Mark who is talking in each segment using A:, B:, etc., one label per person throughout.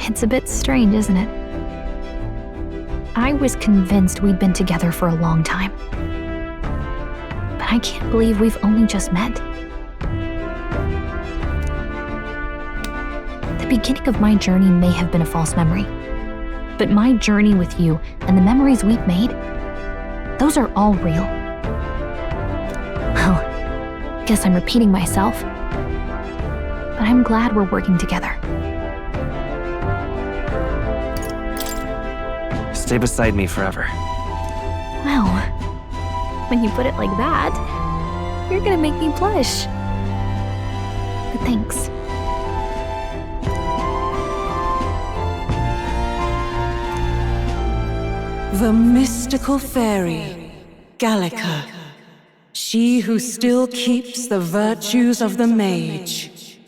A: It's a bit strange, isn't it? I was convinced we'd been together for a long time. But I can't believe we've only just met. The beginning of my journey may have been a false memory. But my journey with you and the memories we've made, those are all real. Well, guess I'm repeating myself. But I'm glad we're working together.
B: Stay beside me forever.
A: Well, when you put it like that, you're gonna make me blush. But thanks.
C: The mystical fairy, Gallica. She who still keeps the virtues of the mage.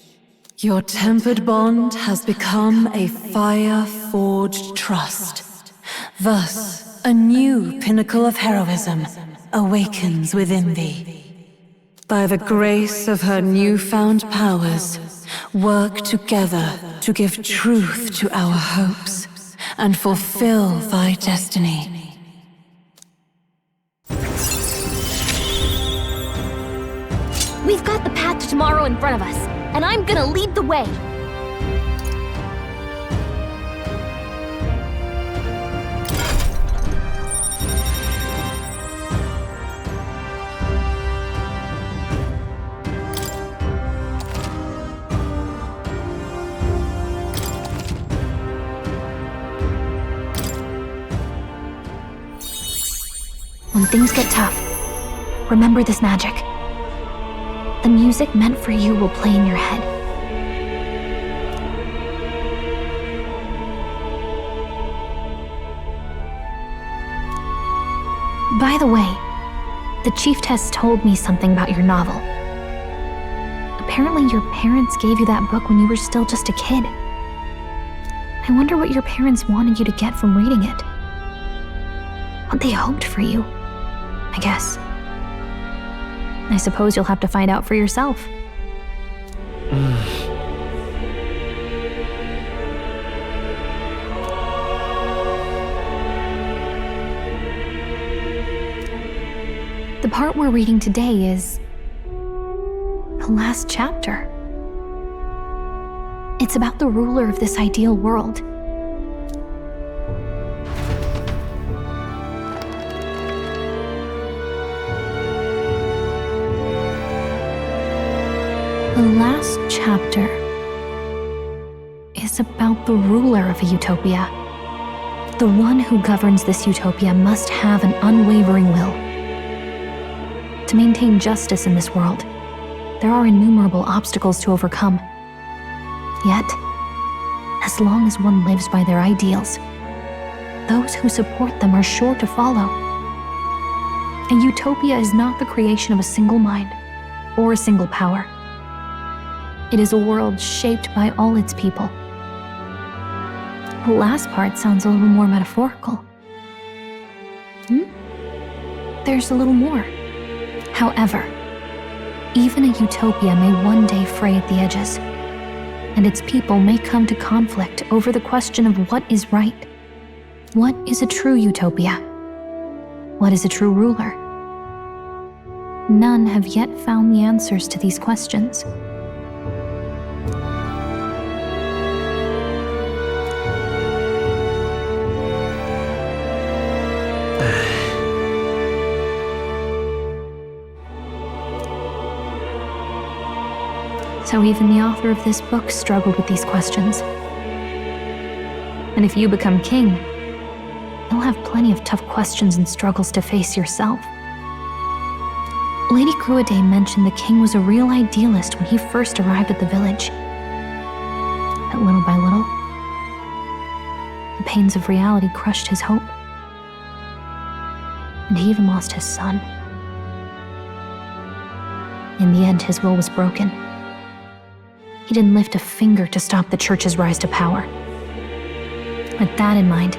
C: Your tempered bond has become a fire-forged trust. Thus, a new pinnacle of heroism awakens within thee. By the grace of her newfound powers, work together to give truth to our hopes and fulfill thy destiny.
A: We've got the path to tomorrow in front of us, and I'm gonna lead the way. When things get tough, remember this magic. The music meant for you will play in your head. By the way, the chiefess told me something about your novel. Apparently your parents gave you that book when you were still just a kid. I wonder what your parents wanted you to get from reading it. What they hoped for you, I guess. I suppose you'll have to find out for yourself. The part we're reading today is the last chapter. It's about the ruler of this ideal world. The last chapter is about the ruler of a utopia. The one who governs this utopia must have an unwavering will. To maintain justice in this world, there are innumerable obstacles to overcome. Yet, as long as one lives by their ideals, those who support them are sure to follow. A utopia is not the creation of a single mind or a single power. It is a world shaped by all its people. The last part sounds a little more metaphorical. There's a little more. However, even a utopia may one day fray at the edges, and its people may come to conflict over the question of what is right. What is a true utopia? What is a true ruler? None have yet found the answers to these questions. So even the author of this book struggled with these questions. And if you become king, you'll have plenty of tough questions and struggles to face yourself. Lady Cruaday mentioned the king was a real idealist when he first arrived at the village. But little by little, the pains of reality crushed his hope. And he even lost his son. In the end, his will was broken. He didn't lift a finger to stop the church's rise to power. With that in mind,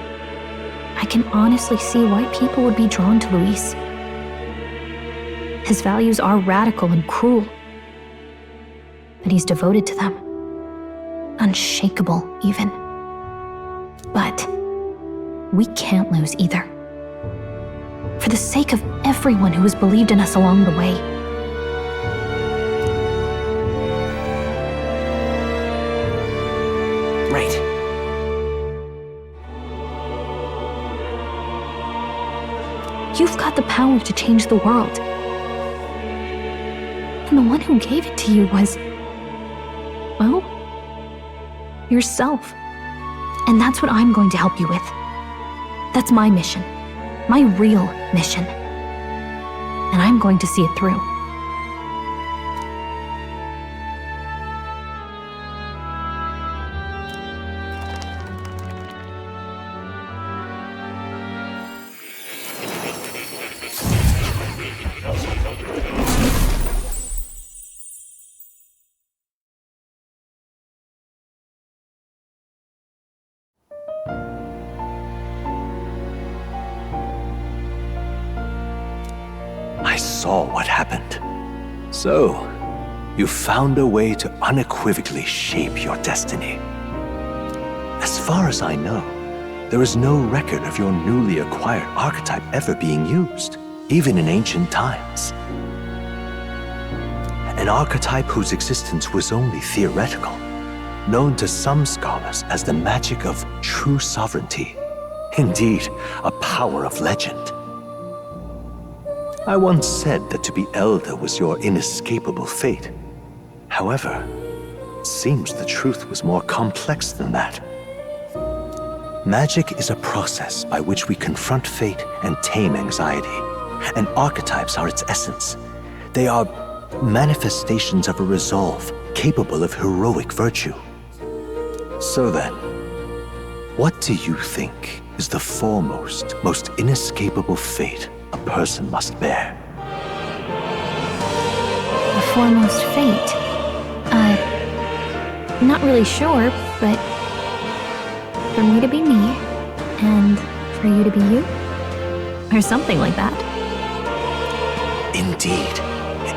A: I can honestly see why people would be drawn to Luis. His values are radical and cruel, but he's devoted to them. Unshakable, even. But we can't lose either. For the sake of everyone who has believed in us along the way.
B: Right.
A: You've got the power to change the world. And the one who gave it to you was, well, yourself. And that's what I'm going to help you with. That's my mission. My real mission. And I'm going to see it through.
D: I saw what happened. So, you found a way to unequivocally shape your destiny. As far as I know, there is no record of your newly acquired archetype ever being used, even in ancient times. An archetype whose existence was only theoretical, known to some scholars as the magic of true sovereignty. Indeed, a power of legend. I once said that to be elder was your inescapable fate. However, it seems the truth was more complex than that. Magic is a process by which we confront fate and tame anxiety, and archetypes are its essence. They are manifestations of a resolve capable of heroic virtue. So then, what do you think is the foremost, most inescapable fate a person must bear?
A: The foremost fate? Not really sure, but for me to be me, and for you to be you? Or something like that.
D: Indeed,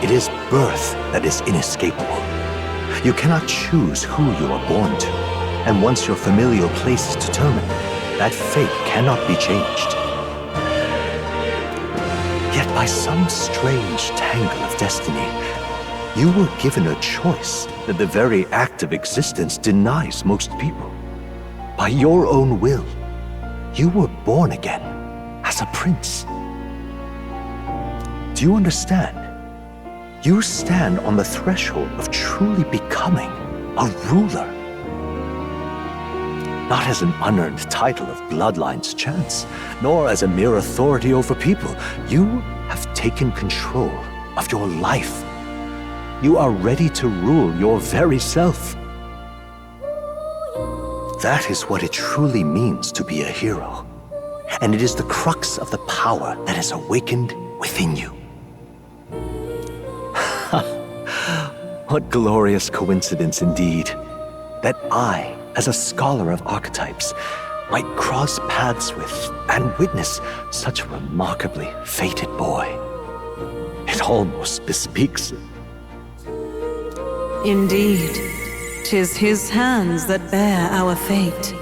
D: it is birth that is inescapable. You cannot choose who you are born to, and once your familial place is determined, that fate cannot be changed. Yet by some strange tangle of destiny, you were given a choice that the very act of existence denies most people. By your own will, you were born again as a prince. Do you understand? You stand on the threshold of truly becoming a ruler. Not as an unearned title of bloodline's chance, nor as a mere authority over people. You have taken control of your life. You are ready to rule your very self. That is what it truly means to be a hero. And it is the crux of the power that is awakened within you. What glorious coincidence indeed, that I, as a scholar of archetypes, might cross paths with and witness such a remarkably fated boy. It almost bespeaks it.
C: Indeed, 'tis his hands that bear our fate.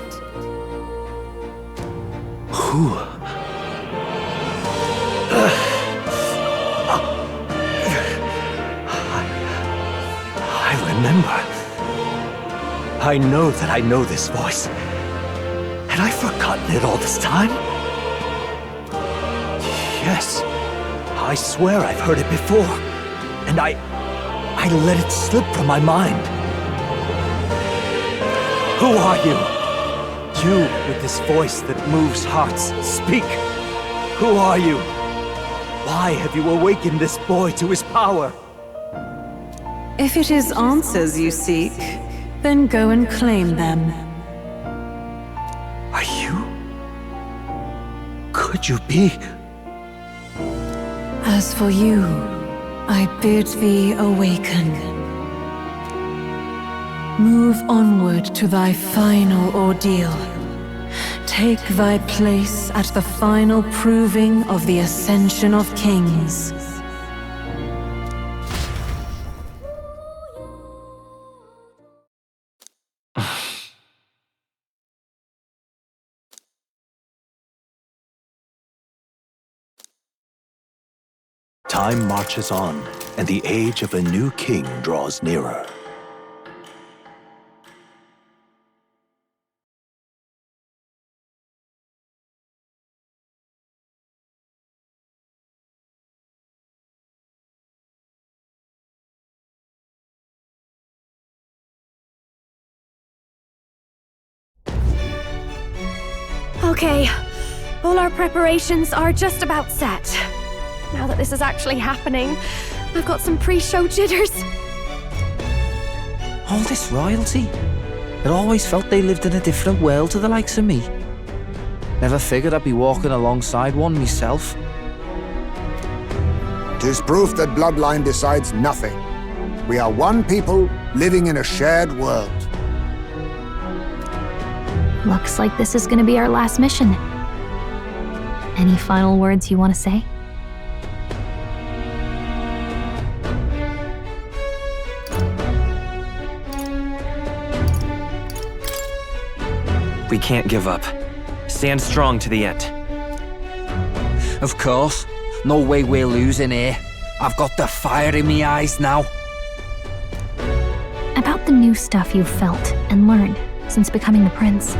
D: Who? I remember. I know that I know this voice. Had I forgotten it all this time? Yes. I swear I've heard it before. And I let it slip from my mind. Who are you? You with this voice that moves hearts, speak. Who are you? Why have you awakened this boy to his power?
C: If it is answers you seek, then go and claim them.
D: Are you? Could you be?
C: As for you, I bid thee awaken. Move onward to thy final ordeal. Take thy place at the final proving of the ascension of kings.
D: Time marches on, and the age of a new king draws nearer.
A: Okay, all our preparations are just about set. Now that this is actually happening, I've got some pre-show jitters.
E: All this royalty? I always felt they lived in a different world to the likes of me. Never figured I'd be walking alongside one myself.
F: 'Tis proof that bloodline decides nothing. We are one people living in a shared world.
A: Looks like this is gonna be our last mission. Any final words you want to say?
B: We can't give up. Stand strong to the end.
E: Of course. No way we're losing here. I've got the fire in me eyes now.
A: About the new stuff you've felt and learned since becoming the prince.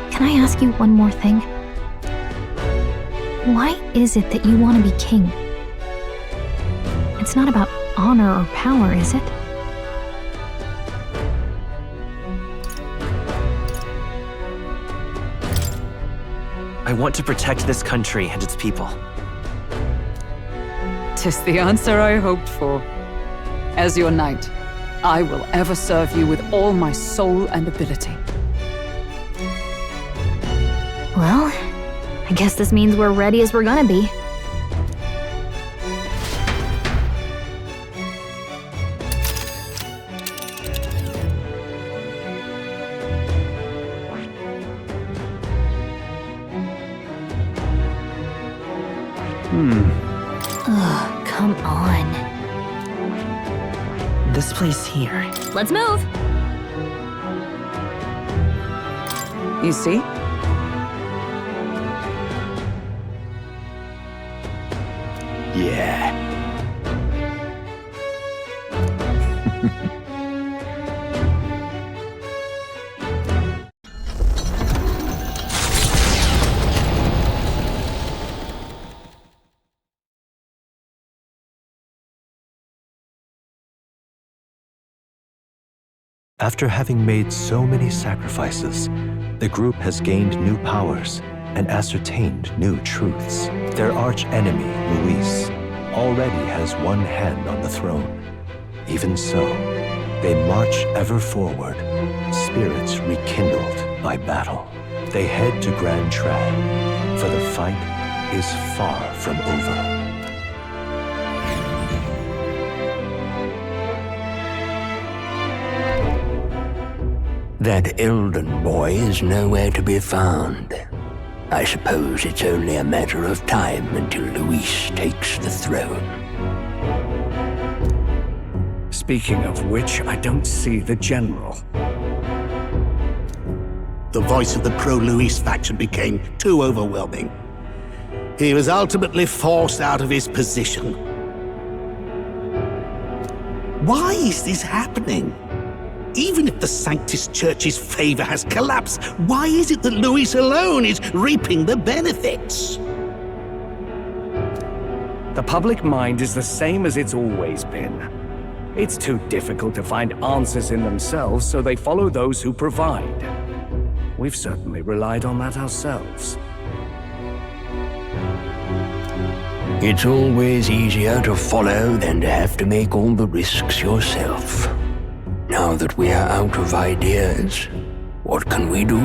A: Can I ask you one more thing? Why is it that you want to be king? It's not about honor or power, is it?
B: I want to protect this country and its people.
C: 'Tis the answer I hoped for. As your knight, I will ever serve you with all my soul and ability.
A: Well, I guess this means we're ready as we're gonna be. Ugh, come on.
B: This place here.
A: Let's move!
C: You see?
D: Yeah. After having made so many sacrifices, the group has gained new powers and ascertained new truths. Their arch-enemy, Luis, already has one hand on the throne. Even so, they march ever forward, spirits rekindled by battle. They head to Grand Trad, for the fight is far from over.
G: That Elden boy is nowhere to be found. I suppose it's only a matter of time until Luis takes the throne.
H: Speaking of which, I don't see the general.
I: The voice of the pro-Luis faction became too overwhelming. He was ultimately forced out of his position. Why is this happening? Even if the Sanctus Church's favor has collapsed, why is it that Luis alone is reaping the benefits?
H: The public mind is the same as it's always been. It's too difficult to find answers in themselves, so they follow those who provide. We've certainly relied on that ourselves.
G: It's always easier to follow than to have to make all the risks yourself. Now that we are out of ideas, what can we do?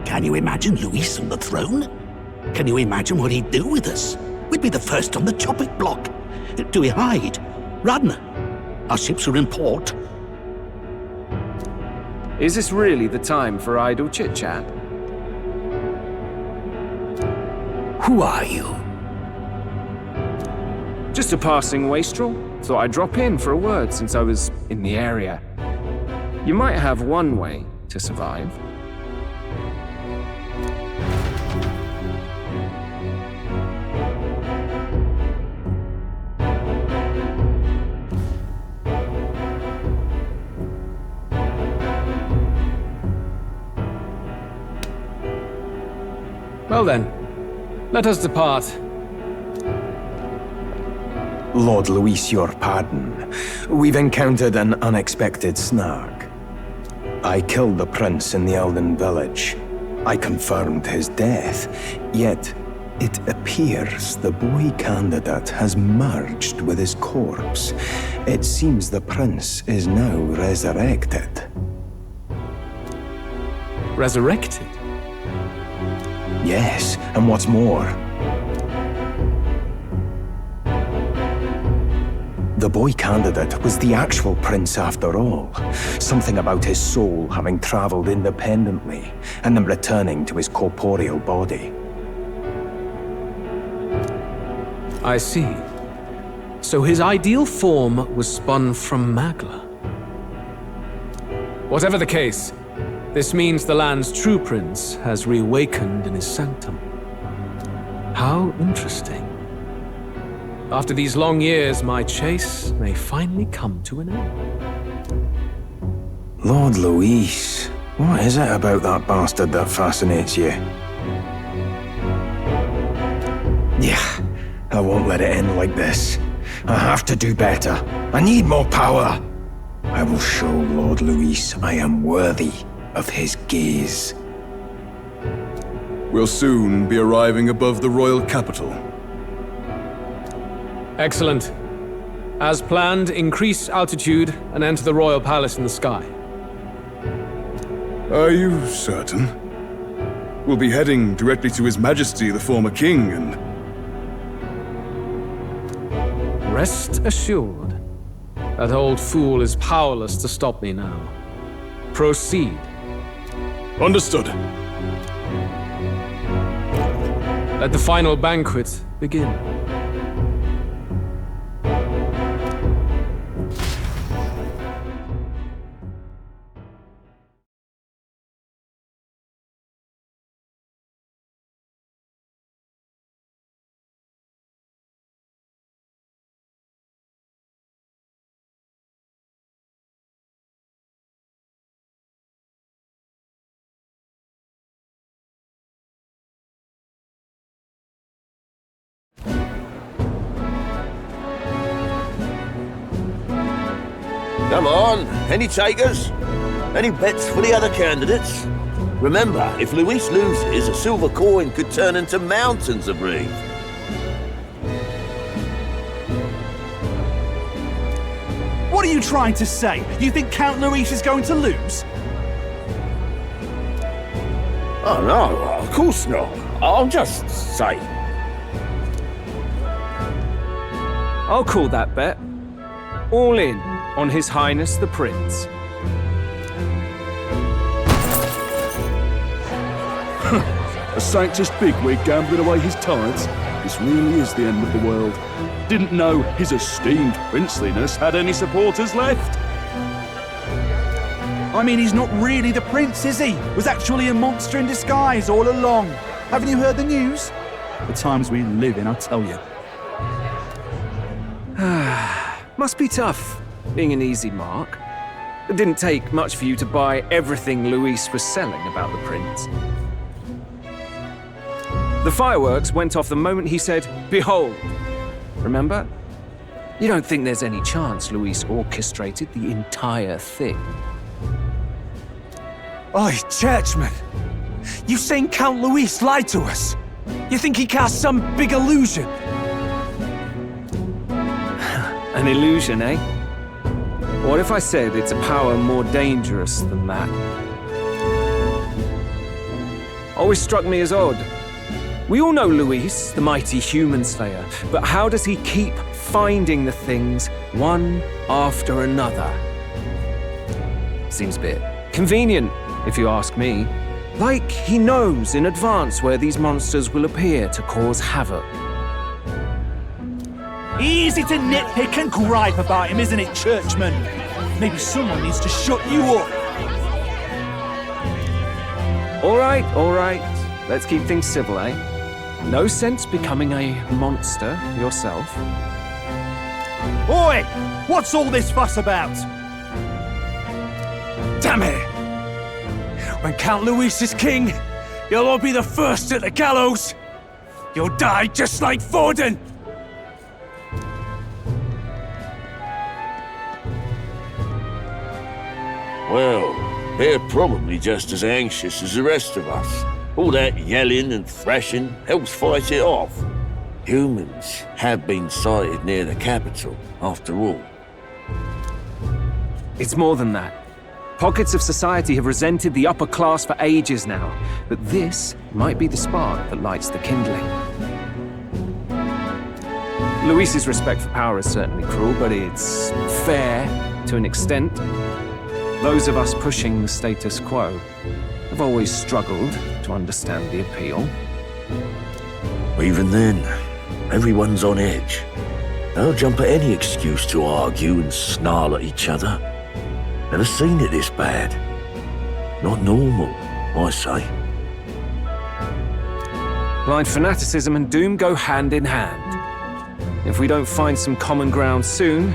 I: Can you imagine Luis on the throne? Can you imagine what he'd do with us? We'd be the first on the chopping block. Do we hide? Run? Our ships are in port.
J: Is this really the time for idle chit-chat?
G: Who are you?
J: Just a passing wastrel. Thought I'd drop in for a word since I was in the area. You might have one way to survive.
K: Well then, let us depart.
L: Lord Luis, your pardon. We've encountered an unexpected snag. I killed the prince in the Elden village. I confirmed his death, yet it appears the boy candidate has merged with his corpse. It seems the prince is now resurrected.
K: Resurrected?
L: Yes, and what's more, the boy candidate was the actual prince after all. Something about his soul having traveled independently, and then returning to his corporeal body.
K: I see. So his ideal form was spun from Magla. Whatever the case, this means the land's true prince has reawakened in his sanctum. How interesting. After these long years, my chase may finally come to an end.
L: Lord Luis, what is it about that bastard that fascinates you? Yeah, I won't let it end like this. I have to do better. I need more power. I will show Lord Luis I am worthy of his gaze.
M: We'll soon be arriving above the royal capital.
K: Excellent. As planned, increase altitude and enter the royal palace in the sky.
M: Are you certain? We'll be heading directly to His Majesty, the former king, and...
K: Rest assured, that old fool is powerless to stop me now. Proceed.
M: Understood.
K: Let the final banquet begin.
N: Come on, any takers? Any bets for the other candidates? Remember, if Luis loses, a silver coin could turn into mountains of Reeve.
O: What are you trying to say? You think Count Luis is going to lose?
N: Oh no, of course not. I'll just say.
J: I'll call that bet. All in on His Highness the Prince.
M: A Sanctus bigwig gambling away his tithes? This really is the end of the world. Didn't know his esteemed princeliness had any supporters left.
O: I mean, he's not really the prince, is he? Was actually a monster in disguise all along. Haven't you heard the news? The times we live in, I tell you.
J: Must be tough, being an easy mark. It didn't take much for you to buy everything Luis was selling about the prince. The fireworks went off the moment he said, "Behold." Remember? You don't think there's any chance Luis orchestrated the entire thing?
P: Oi, churchman! You've seen Count Luis lie to us? You think he cast some big illusion?
J: An illusion, eh? What if I said it's a power more dangerous than that? Always struck me as odd. We all know Luis, the mighty human slayer, but how does he keep finding the things one after another? Seems a bit convenient, if you ask me. Like he knows in advance where these monsters will appear to cause havoc.
O: Easy to nitpick and gripe about him, isn't it, churchman? Maybe someone needs to shut you up.
J: All right. Let's keep things civil, eh? No sense becoming a monster yourself.
O: Oi! What's all this fuss about?
P: Damn it! When Count Luis is king, You'll all be the first at the gallows. You'll die just like Forden.
N: Well, they're probably just as anxious as the rest of us. All that yelling and thrashing helps fight it off. Humans have been sighted near the capital, after all.
J: It's more than that. Pockets of society have resented the upper class for ages now, but this might be the spark that lights the kindling. Luis's respect for power is certainly cruel, but it's fair to an extent. Those of us pushing the status quo have always struggled to understand the appeal.
N: Even then, everyone's on edge. They'll jump at any excuse to argue and snarl at each other. Never seen it this bad. Not normal, I say.
J: Blind fanaticism and doom go hand in hand. If we don't find some common ground soon,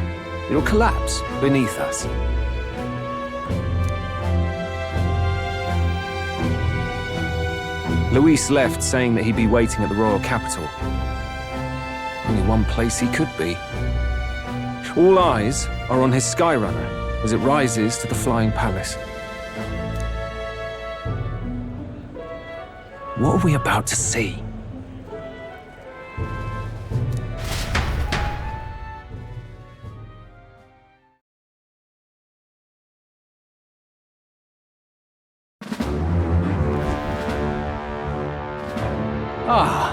J: it'll collapse beneath us. Luis left saying that he'd be waiting at the royal capital. Only one place he could be. All eyes are on his Skyrunner as it rises to the flying palace. What are we about to see?
K: Ah,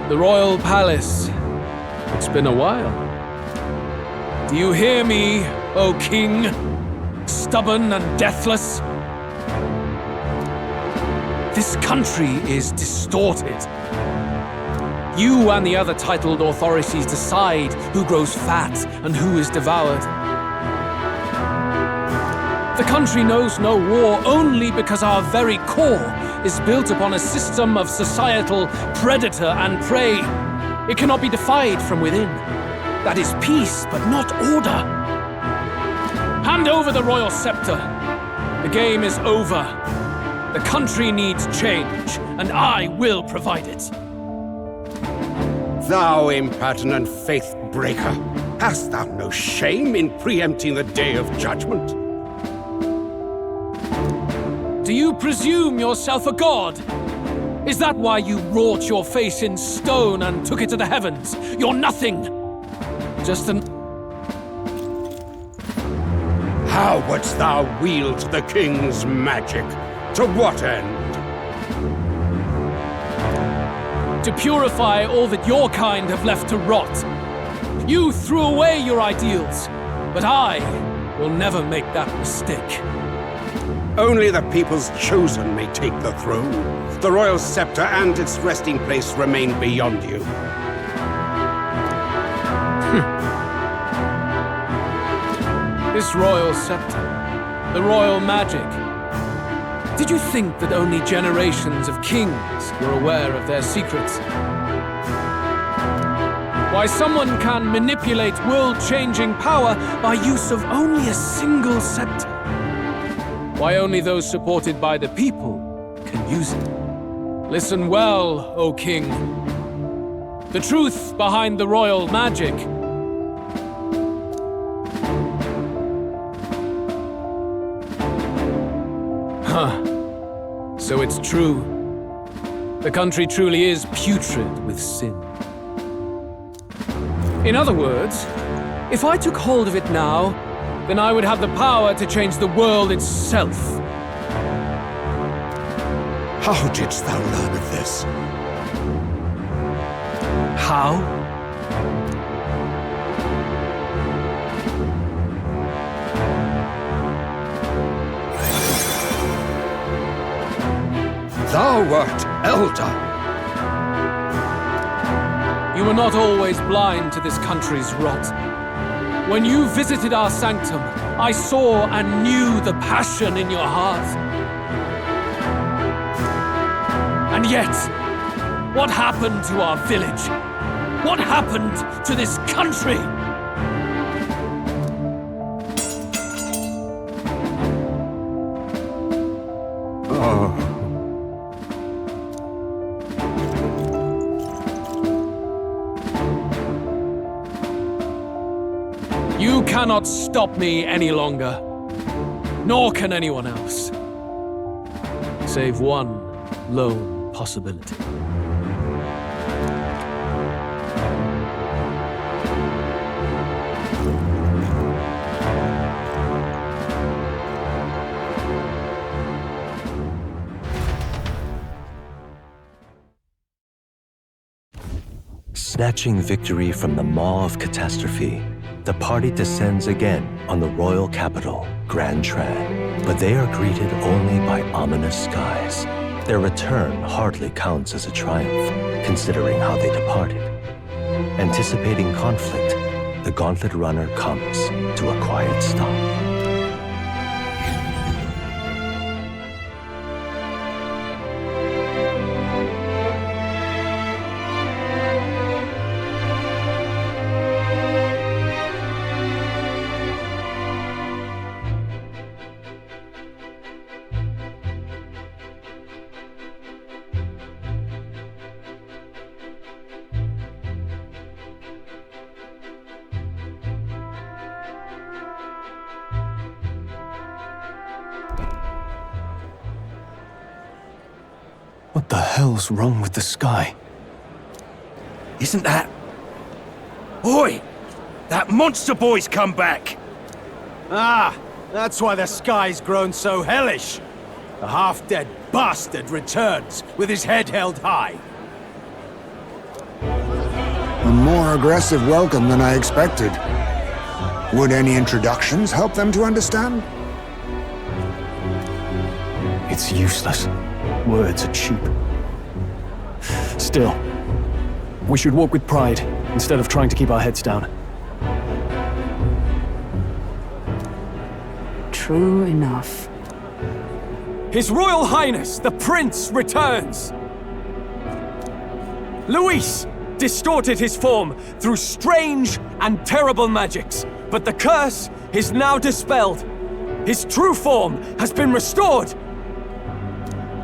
K: the royal palace. It's been a while. Do you hear me, O king? Stubborn and deathless? This country is distorted. You and the other titled authorities decide who grows fat and who is devoured. The country knows no war only because our very core is built upon a system of societal predator and prey. It cannot be defied from within. That is peace, but not order. Hand over the royal scepter. The game is over. The country needs change, and I will provide it.
Q: Thou impertinent faith breaker, hast thou no shame in preempting the day of judgment?
K: Do you presume yourself a god? Is that why you wrought your face in stone and took it to the heavens? You're nothing. Just an...
Q: How wouldst thou wield the king's magic? To what end?
K: To purify all that your kind have left to rot. You threw away your ideals, but I will never make that mistake.
Q: Only the people's chosen may take the throne. The royal scepter and its resting place remain beyond you.
K: This royal scepter, the royal magic. Did you think that only generations of kings were aware of their secrets? Why someone can manipulate world-changing power by use of only a single scepter? Why only those supported by the people can use it? Listen well, O king. The truth behind the royal magic. So it's true. The country truly is putrid with sin. In other words, if I took hold of it now, then I would have the power to change the world itself.
Q: How didst thou learn of this?
K: How?
Q: Thou wert elder.
K: You were not always blind to this country's rot. When you visited our sanctum, I saw and knew the passion in your heart. And yet, what happened to our village? What happened to this country? cannot stop me any longer. Nor can anyone else. Save one lone possibility.
D: Snatching victory from the maw of catastrophe, the party descends again on the royal capital, Grand Tran. But they are greeted only by ominous skies. Their return hardly counts as a triumph, considering how they departed. Anticipating conflict, the gauntlet runner comes to a quiet stop.
L: What the hell's wrong with the sky?
P: Isn't that... Oi! That monster boy's come back!
R: Ah, that's why the sky's grown so hellish. The half-dead bastard returns with his head held high.
F: A more aggressive welcome than I expected. Would any introductions help them to understand?
L: It's useless. Words are cheap. Still, we should walk with pride instead of trying to keep our heads down.
C: True enough.
K: His Royal Highness, the Prince, returns! Luis distorted his form through strange and terrible magics, but the curse is now dispelled. His true form has been restored!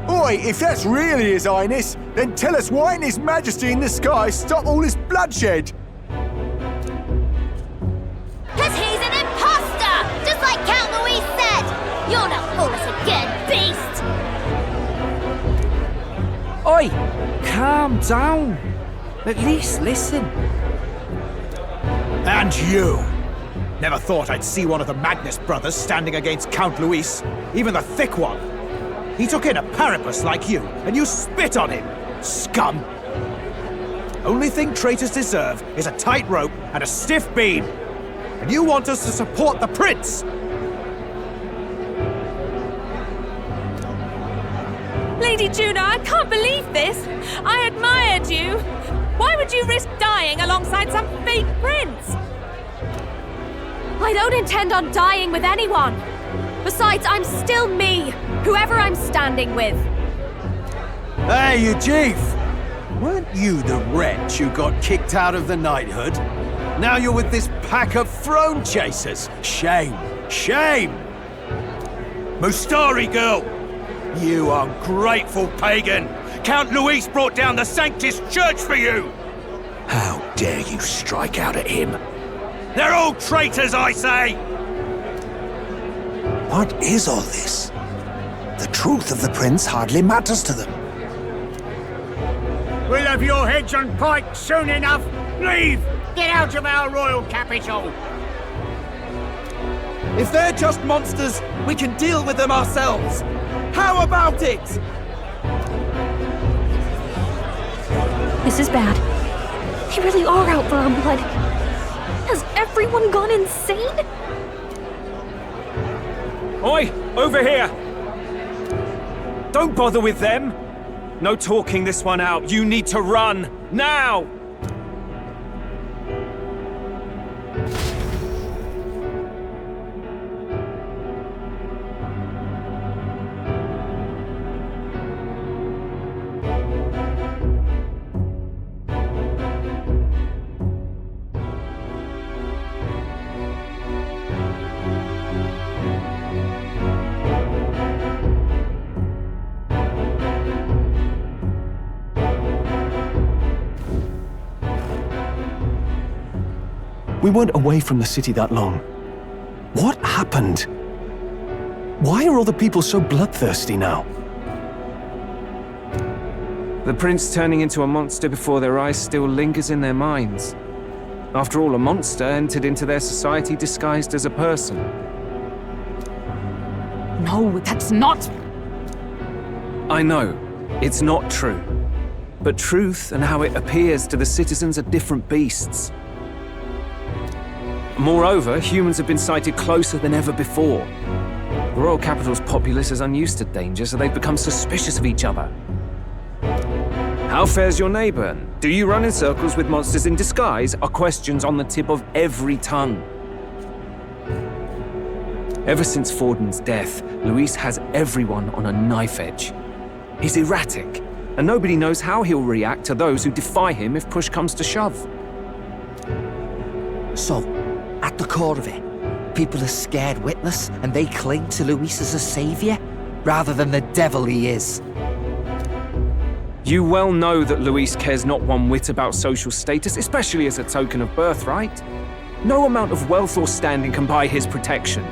O: Oi, if that's really His Highness, then tell us why in His Majesty in the sky stop all this bloodshed?
S: Cause he's an imposter! Just like Count Louis said! You'll not fool us again, beast!
E: Oi! Calm down. At least listen.
O: And you! Never thought I'd see one of the Magnus brothers standing against Count Louis, even the thick one. He took in a paripus like you, and you spit on him, scum! Only thing traitors deserve is a tight rope and a stiff beam. And you want us to support the prince!
T: Lady Juna, I can't believe this! I admired you! Why would you risk dying alongside some fake prince?
A: I don't intend on dying with anyone. Besides, I'm still me, whoever I'm standing with.
R: Hey, you chief! Weren't you the wretch who got kicked out of the knighthood? Now you're with this pack of throne chasers. Shame! Shame!
P: Mustari girl! You ungrateful pagan! Count Luis brought down the Sanctus Church for you!
I: How dare you strike out at him?
P: They're all traitors, I say!
F: What is all this? The truth of the prince hardly matters to them.
U: We'll have your heads on pike soon enough. Leave! Get out of our royal capital!
P: If they're just monsters, we can deal with them ourselves! How about it?
A: This is bad. They really are out for our blood. Has everyone gone insane?
J: Oi! Over here! Don't bother with them! No talking this one out. You need to run! Now!
L: We weren't away from the city that long. What happened? Why are all the people so bloodthirsty now?
J: The prince turning into a monster before their eyes still lingers in their minds. After all, a monster entered into their society disguised as a person.
T: No, that's not...
J: I know, it's not true. But truth and how it appears to the citizens are different beasts. Moreover, humans have been sighted closer than ever before. The royal capital's populace is unused to danger, so they've become suspicious of each other. How fares your neighbor? Do you run in circles with monsters in disguise? Are questions on the tip of every tongue. Ever since Forden's death, Luis has everyone on a knife edge. He's erratic, and nobody knows how he'll react to those who defy him if push comes to shove.
E: So, at the core of it, people are scared witless and they cling to Luis as a savior, rather than the devil he is.
J: You well know that Luis cares not one whit about social status, especially as a token of birthright. No amount of wealth or standing can buy his protection.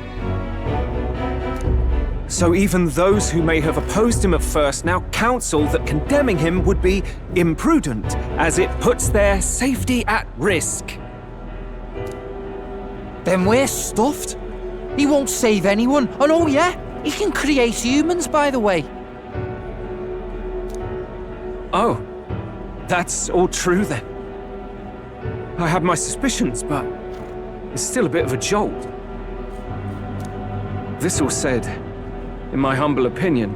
J: So even those who may have opposed him at first now counsel that condemning him would be imprudent, as it puts their safety at risk.
E: Then we're stuffed. He won't save anyone, and oh yeah, he can create humans, by the way.
J: Oh, that's all true then. I had my suspicions, but it's still a bit of a jolt. This all said, in my humble opinion,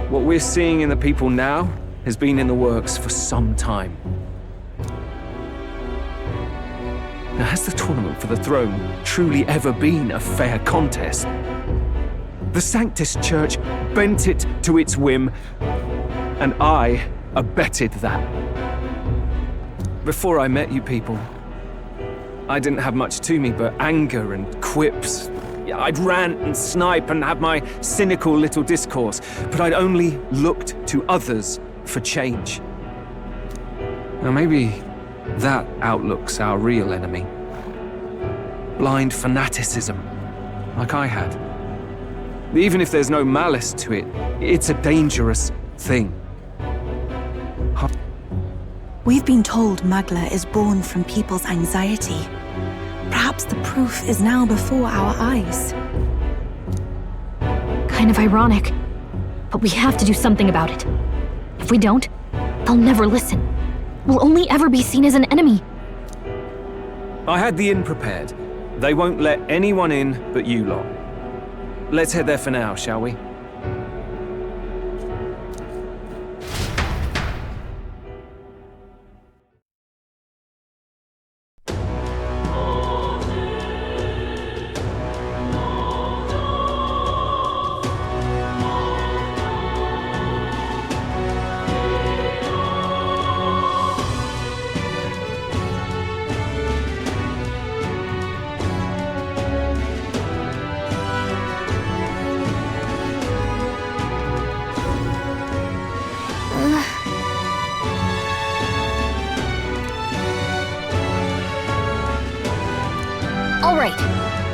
J: what we're seeing in the people now has been in the works for some time. Now, has the tournament for the throne truly ever been a fair contest? The Sanctus Church bent it to its whim, and I abetted that. Before I met you people, I didn't have much to me but anger and quips. I'd rant and snipe and have my cynical little discourse, but I'd only looked to others for change. Now maybe that outlook's our real enemy. Blind fanaticism, like I had. Even if there's no malice to it, it's a dangerous thing.
B: We've been told Magla is born from people's anxiety. Perhaps the proof is now before our eyes.
A: Kind of ironic, but we have to do something about it. If we don't, they'll never listen. We'll only ever be seen as an enemy.
J: I had the inn prepared. They won't let anyone in but you lot. Let's head there for now, shall we?
A: All right.